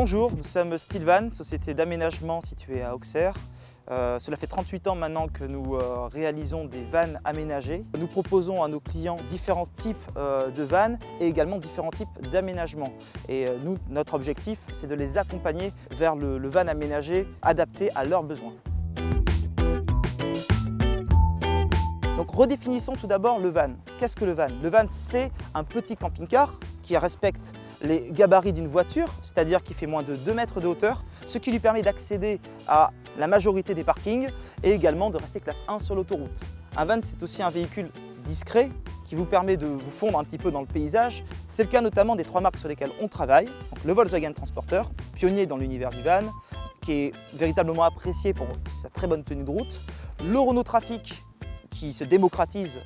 Bonjour, nous sommes Stylvan, société d'aménagement située à Auxerre. Cela fait 38 ans maintenant que nous réalisons des vannes aménagées. Nous proposons à nos clients différents types de vannes et également différents types d'aménagements. Et nous, notre objectif, c'est de les accompagner vers le van aménagé adapté à leurs besoins. Donc redéfinissons tout d'abord le van. Qu'est-ce que le van? Le van, c'est un petit camping-car qui respecte les gabarits d'une voiture, c'est-à-dire qui fait moins de 2 mètres de hauteur, ce qui lui permet d'accéder à la majorité des parkings et également de rester classe 1 sur l'autoroute. Un van, c'est aussi un véhicule discret qui vous permet de vous fondre un petit peu dans le paysage. C'est le cas notamment des 3 marques sur lesquelles on travaille. Donc le Volkswagen Transporter, pionnier dans l'univers du van, qui est véritablement apprécié pour sa très bonne tenue de route. Le Renault Trafic, qui se démocratise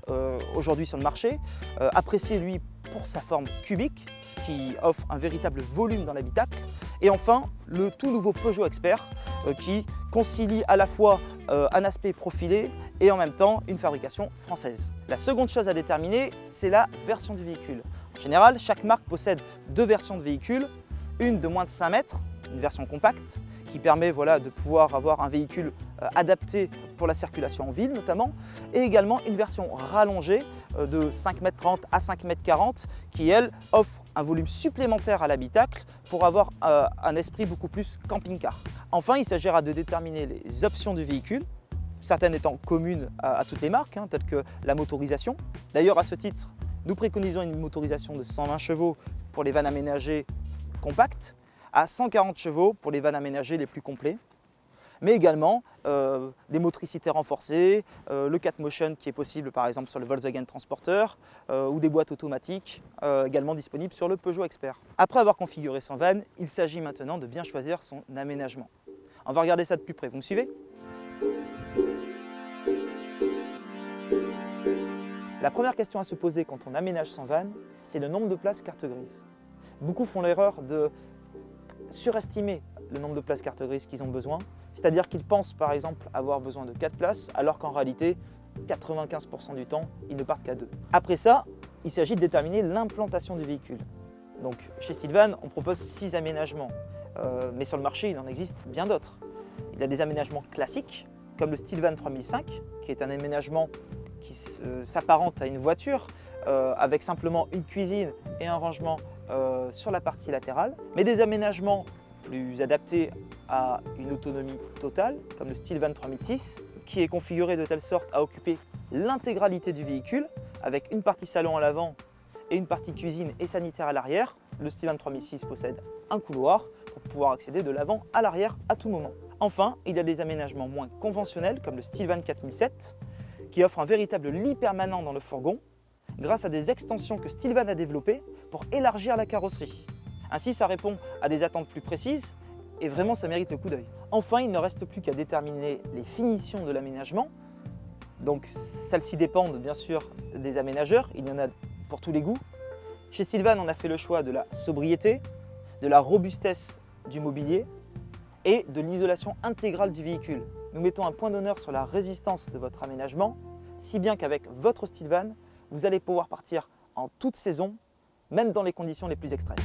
aujourd'hui sur le marché, apprécié lui pour sa forme cubique, ce qui offre un véritable volume dans l'habitacle. Et enfin, le tout nouveau Peugeot Expert, qui concilie à la fois un aspect profilé et en même temps une fabrication française. La seconde chose à déterminer, c'est la version du véhicule. En général, chaque marque possède 2 versions de véhicules, une de moins de 5 mètres, une version compacte qui permet de pouvoir avoir un véhicule adapté pour la circulation en ville notamment, et également une version rallongée de 5,30 m à 5,40 m qui, elle, offre un volume supplémentaire à l'habitacle pour avoir un esprit beaucoup plus camping-car. Enfin, il s'agira de déterminer les options du véhicule, certaines étant communes à toutes les marques, telles que la motorisation. D'ailleurs, à ce titre, nous préconisons une motorisation de 120 chevaux pour les vannes aménagées compactes, à 140 chevaux pour les vannes aménagées les plus complets, mais également des motricités renforcées, le 4Motion qui est possible par exemple sur le Volkswagen Transporter ou des boîtes automatiques également disponibles sur le Peugeot Expert. Après avoir configuré son van, il s'agit maintenant de bien choisir son aménagement. On va regarder ça de plus près, vous me suivez? La première question à se poser quand on aménage son van, c'est le nombre de places carte grise. Beaucoup font l'erreur de surestimer le nombre de places carte grise qu'ils ont besoin, c'est-à-dire qu'ils pensent par exemple avoir besoin de 4 places alors qu'en réalité 95% du temps ils ne partent qu'à 2. Après ça, il s'agit de déterminer l'implantation du véhicule. Donc chez Stylvan, on propose 6 aménagements, mais sur le marché il en existe bien d'autres. Il y a des aménagements classiques comme le Stylvan 3005 qui est un aménagement qui s'apparente à une voiture avec simplement une cuisine et un rangement sur la partie latérale, mais des aménagements plus adaptés à une autonomie totale, comme le Stylvan 3006, qui est configuré de telle sorte à occuper l'intégralité du véhicule, avec une partie salon à l'avant et une partie cuisine et sanitaire à l'arrière. Le Stylvan 3006 possède un couloir pour pouvoir accéder de l'avant à l'arrière à tout moment. Enfin, il y a des aménagements moins conventionnels, comme le Stylvan 4007, qui offre un véritable lit permanent dans le fourgon, grâce à des extensions que Stylvan a développées pour élargir la carrosserie. Ainsi, ça répond à des attentes plus précises et vraiment ça mérite le coup d'œil. Enfin, il ne reste plus qu'à déterminer les finitions de l'aménagement. Donc celles-ci dépendent bien sûr des aménageurs, il y en a pour tous les goûts. Chez Stylvan, on a fait le choix de la sobriété, de la robustesse du mobilier et de l'isolation intégrale du véhicule. Nous mettons un point d'honneur sur la résistance de votre aménagement, si bien qu'avec votre Stylvan, vous allez pouvoir partir en toute saison, même dans les conditions les plus extrêmes.